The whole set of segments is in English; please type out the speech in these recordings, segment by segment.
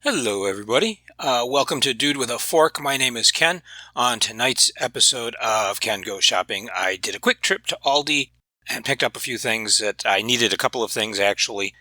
Hello everybody, welcome to Dude with a Fork. My name is Ken. On tonight's episode of Ken Goes Shopping, I did a quick trip to Aldi and picked up a few things that I needed. A couple of things actually.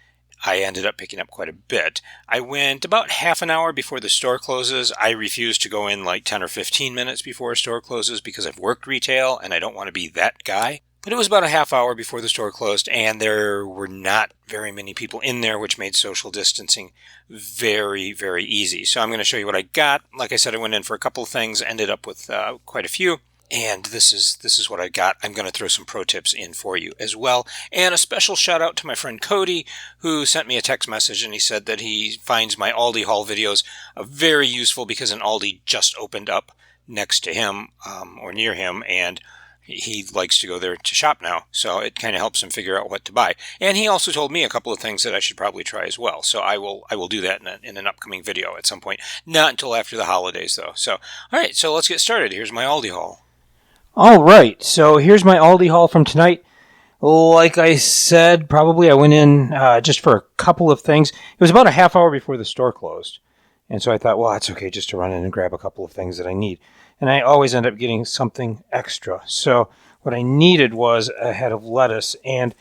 I ended up picking up quite a bit. I went about half an hour before the store closes. I refuse to go in like 10 or 15 minutes before a store closes because I've worked retail and I don't want to be that guy. But it was about a half hour before the store closed, and there were not very many people in there, which made social distancing very, very easy. So I'm going to show you what I got. Like I said, I went in for a couple of things, ended up with quite a few, and this is what I got. I'm going to throw some pro tips in for you as well. And a special shout out to my friend Cody, who sent me a text message, and he said that he finds my Aldi Haul videos very useful because an Aldi just opened up next to him or near him, and he likes to go there to shop now, so it kind of helps him figure out what to buy. And he also told me a couple of things that I should probably try as well, so I will do that in an upcoming video at some point. Not until after the holidays, though. So, all right, so let's get started. Here's my Aldi haul. All right, so here's my Aldi haul from tonight. Like I said, probably I went in just for a couple of things. It was about a half hour before the store closed, and so I thought, well, it's okay just to run in and grab a couple of things that I need. And I always end up getting something extra. So what I needed was a head of lettuce. And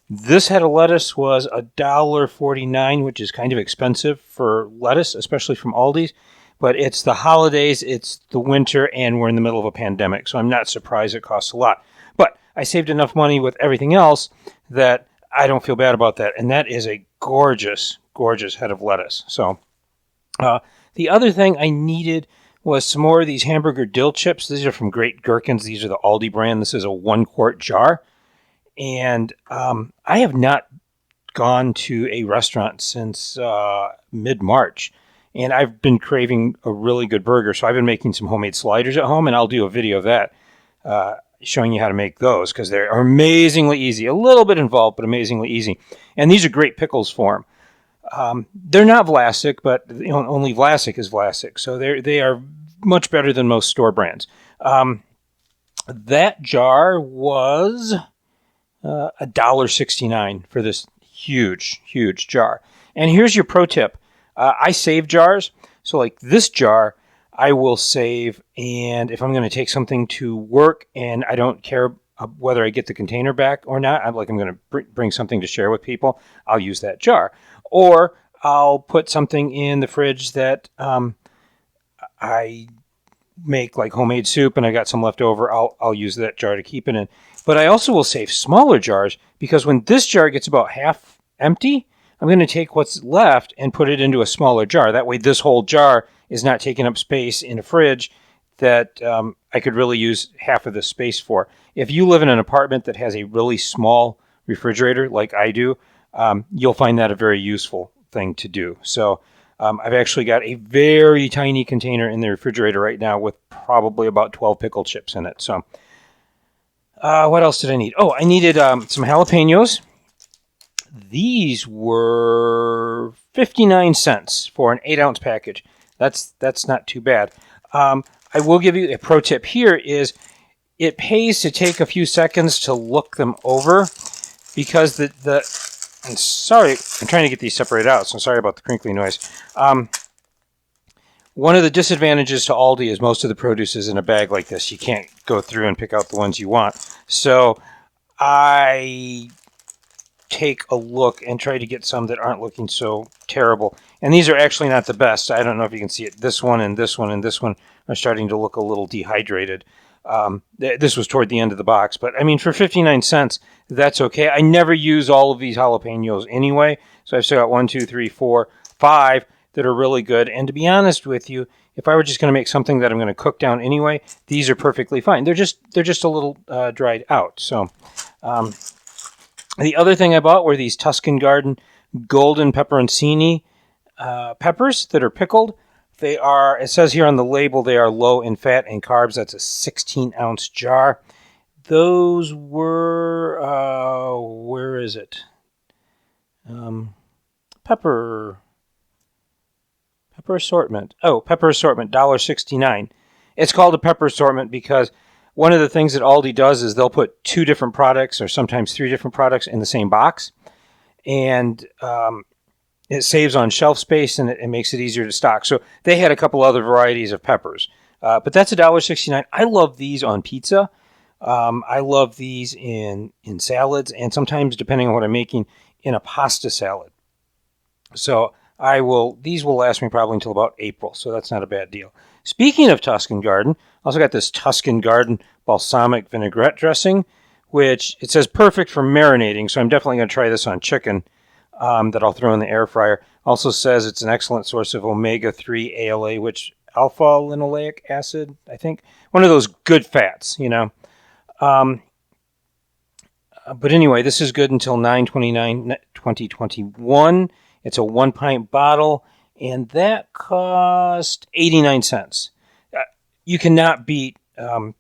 this head of lettuce was $1.49, which is kind of expensive for lettuce, especially from Aldi's. But it's the holidays, it's the winter, and we're in the middle of a pandemic. So I'm not surprised it costs a lot. But I saved enough money with everything else that I don't feel bad about that. And that is a gorgeous, gorgeous head of lettuce. So the other thing I needed was some more of these Hamburger dill chips. These are from Great Gherkins. These are the Aldi brand. This is a 1-quart jar. And I have not gone to a restaurant since mid-March. And I've been craving a really good burger. So I've been making some homemade sliders at home, and I'll do a video of that showing you how to make those because they're amazingly easy. A little bit involved, but amazingly easy. And these are great pickles for them. They're not Vlasic, but only Vlasic is Vlasic, so they are much better than most store brands. That jar was $1.69 for this huge, huge jar. And here's your pro tip. I save jars, so like this jar, I will save, and if I'm going to take something to work and I don't care whether I get the container back or not, I'm going to bring something to share with people, I'll use that jar. Or I'll put something in the fridge that I make like homemade soup and I got some left over. I'll use that jar to keep it in. But I also will save smaller jars because when this jar gets about half empty, I'm going to take what's left and put it into a smaller jar. That way this whole jar is not taking up space in a fridge that I could really use half of the space for. If you live in an apartment that has a really small refrigerator like I do, you'll find that a very useful thing to do. So I've actually got a very tiny container in the refrigerator right now with probably about 12 pickle chips in it. So what else did I need? Oh, I needed some jalapeños. These were 59 cents for an 8-ounce package. That's not too bad. I will give you a pro tip here is it pays to take a few seconds to look them over because I'm sorry, I'm trying to get these separated out, so I'm sorry about the crinkly noise. One of the disadvantages to Aldi is most of the produce is in a bag like this. You can't go through and pick out the ones you want. So I take a look and try to get some that aren't looking so terrible. And these are actually not the best. I don't know if you can see it. This one and this one and this one are starting to look a little dehydrated. This was toward the end of the box, but I mean, for 59 cents, that's okay. I never use all of these jalapenos anyway, so I've still got 1, 2, 3, 4, 5 that are really good. And to be honest with you, if I were just going to make something that I'm going to cook down anyway, these are perfectly fine. They're just a little dried out. So the other thing I bought were these Tuscan Garden golden pepperoncini peppers that are pickled. They are, it says here on the label, they are low in fat and carbs. That's a 16-ounce jar. Those were, where is it? Pepper assortment. Oh, pepper assortment, $1.69. It's called a pepper assortment because one of the things that Aldi does is they'll put 2 different products or sometimes 3 different products in the same box. And it saves on shelf space, and it makes it easier to stock. So they had a couple other varieties of peppers. But that's $1.69. I love these on pizza. I love these in salads, and sometimes, depending on what I'm making, in a pasta salad. So these will last me probably until about April, so that's not a bad deal. Speaking of Tuscan Garden, I also got this Tuscan Garden Balsamic Vinaigrette dressing, which it says perfect for marinating, so I'm definitely going to try this on chicken that I'll throw in the air fryer. Also says it's an excellent source of omega-3 ALA, which alpha linoleic acid, I think. One of those good fats, you know. But anyway, this is good until 9/29/2021. It's a 1-pint bottle, and that cost 89 cents. You cannot beat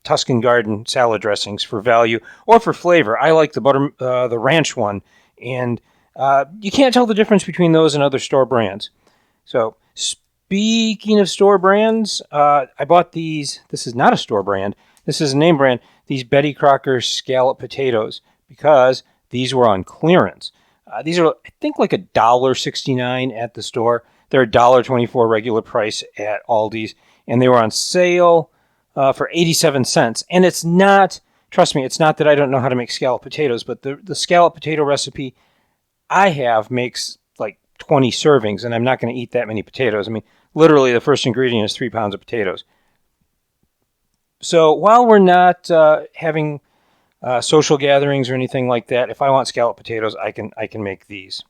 Tuscan Garden salad dressings for value or for flavor. I like the ranch one, and you can't tell the difference between those and other store brands. So speaking of store brands, I bought these. This is not a store brand. This is a name brand. These Betty Crocker Scalloped Potatoes, because these were on clearance. These are, I think, like $1.69 at the store. They're $1.24 regular price at Aldi's, and they were on sale for 87 cents. And it's not, trust me, it's not that I don't know how to make scalloped potatoes, but the scalloped potato recipe I have makes like 20 servings, and I'm not going to eat that many potatoes. I mean, literally the first ingredient is 3 pounds of potatoes. So while we're not having social gatherings or anything like that, if I want scalloped potatoes, I can make these,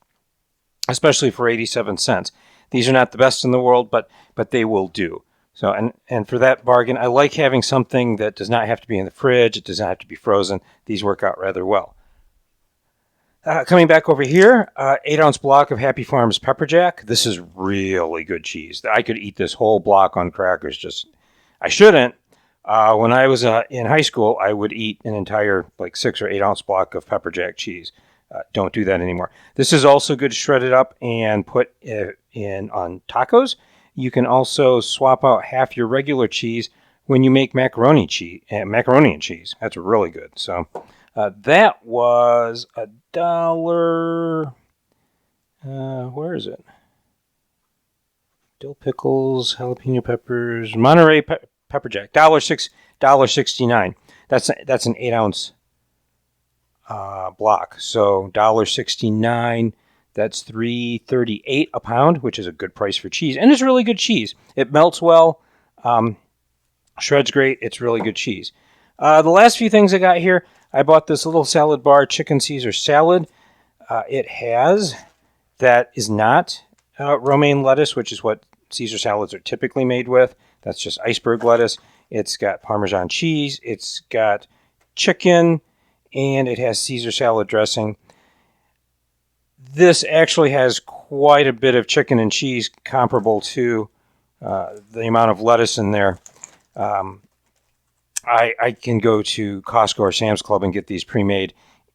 especially for 87 cents. These are not the best in the world, but they will do. So and for that bargain, I like having something that does not have to be in the fridge. It does not have to be frozen. These work out rather well. Coming back over here, 8-ounce block of Happy Farms Pepperjack. This is really good cheese. I could eat this whole block on crackers. I shouldn't. When I was in high school, I would eat an entire 6 or 8 ounce block of Pepperjack cheese. Don't do that anymore. This is also good to shred it up and put in on tacos. You can also swap out half your regular cheese when you make macaroni and cheese. That's really good. So that was $1. Where is it? Dill pickles, jalapeno peppers, Monterey Pepperjack, $1.69. That's an 8-ounce block. So $1.69. That's $3.38 a pound, which is a good price for cheese, and it's really good cheese. It melts well, shreds great. It's really good cheese. The last few things I got here, I bought this little salad bar, chicken Caesar salad. It has that is not romaine lettuce, which is what Caesar salads are typically made with. That's just iceberg lettuce. It's got Parmesan cheese. It's got chicken, and it has Caesar salad dressing. This actually has quite a bit of chicken and cheese comparable to the amount of lettuce in there. I can go to Costco or Sam's Club and get these pre-made,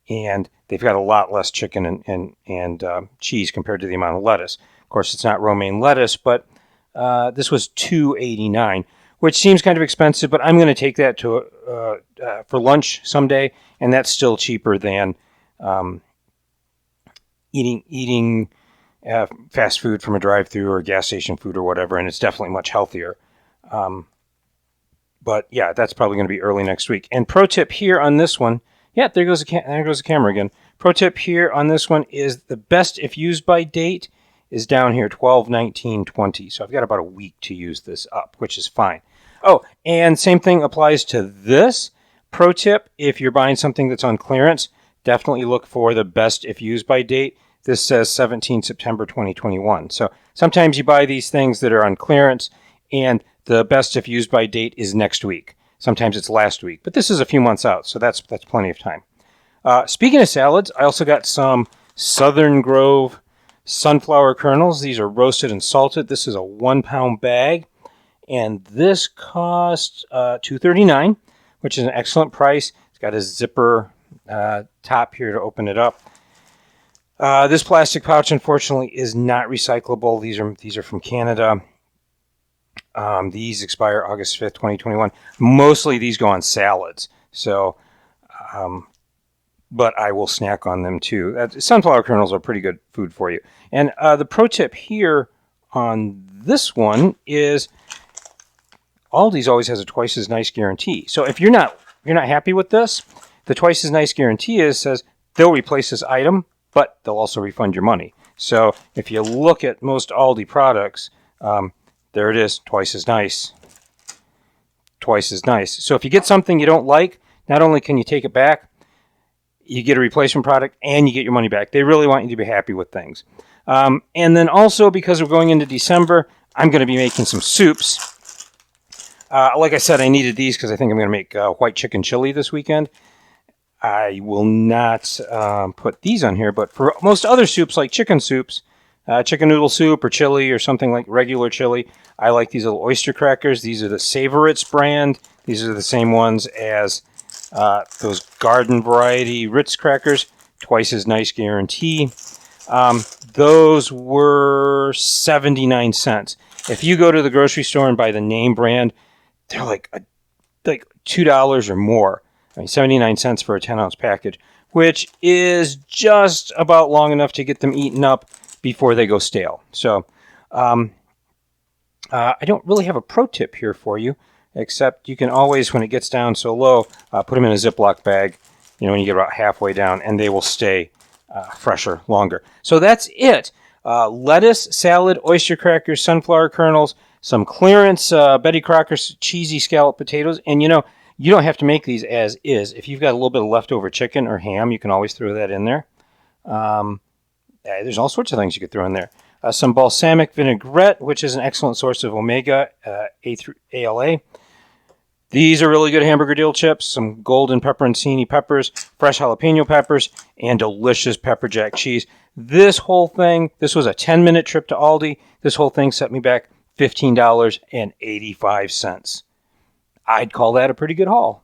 and they've got a lot less chicken and cheese compared to the amount of lettuce. Of course, it's not romaine lettuce, but this was $2.89, which seems kind of expensive, but I'm going to take that to for lunch someday, and that's still cheaper than eating fast food from a drive-thru or gas station food or whatever, and it's definitely much healthier. But yeah, that's probably going to be early next week. And pro tip here on this one, yeah, there goes the camera again. Pro tip here on this one is the best if used by date is down here, 12/19/20. So I've got about a week to use this up, which is fine. Oh, and same thing applies to this. Pro tip, if you're buying something that's on clearance, definitely look for the best if used by date. This says 17 September 2021. So sometimes you buy these things that are on clearance, and the best if used by date is next week. Sometimes it's last week, but this is a few months out, so that's plenty of time. Speaking of salads, I also got some Southern Grove sunflower kernels. These are roasted and salted. This is a 1-pound bag, and this cost $2.39, which is an excellent price. It's got a zipper top here to open it up. This plastic pouch, unfortunately, is not recyclable. These are from Canada. These expire August 5th, 2021. Mostly these go on salads. So but I will snack on them too. Sunflower kernels are pretty good food for you. And the pro tip here on this one is Aldi's always has a twice as nice guarantee. So if you're not happy with this, the twice as nice guarantee says they'll replace this item, but they'll also refund your money. So if you look at most Aldi products, there it is, twice as nice. Twice as nice. So if you get something you don't like, not only can you take it back, you get a replacement product and you get your money back. They really want you to be happy with things. And then also, because we're going into December, I'm going to be making some soups. Like I said, I needed these because I think I'm going to make white chicken chili this weekend. I will not put these on here, but for most other soups, like chicken soups, chicken noodle soup or chili or something like regular chili, I like these little oyster crackers. These are the Savoritz brand. These are the same ones as those garden variety Ritz crackers. Twice as nice guarantee. Those were 79 cents. If you go to the grocery store and buy the name brand, they're like $2 or more. I mean, 79 cents for a 10-ounce package, which is just about long enough to get them eaten up before they go stale. So I don't really have a pro tip here for you, except you can always, when it gets down so low, put them in a Ziploc bag, when you get about halfway down, and they will stay fresher longer. So that's it. Lettuce, salad, oyster crackers, sunflower kernels, some clearance Betty Crocker's cheesy scalloped potatoes, and you don't have to make these as is. If you've got a little bit of leftover chicken or ham, you can always throw that in there. There's all sorts of things you could throw in there. Some balsamic vinaigrette, which is an excellent source of omega, A through ALA. These are really good hamburger dill chips, some golden pepperoncini peppers, fresh jalapeno peppers, and delicious Pepperjack cheese. This whole thing, this was a 10-minute trip to Aldi. This whole thing set me back $15.85. I'd call that a pretty good haul.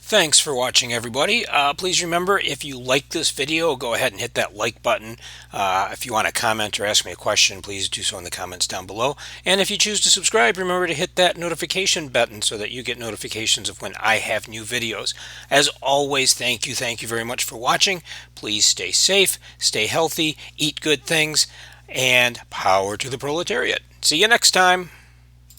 Thanks for watching, everybody. Please remember, if you like this video, go ahead and hit that like button. If you want to comment or ask me a question, please do so in the comments down below. And if you choose to subscribe, remember to hit that notification button so that you get notifications of when I have new videos. As always, thank you very much for watching. Please stay safe, stay healthy, eat good things, and power to the proletariat. See you next time.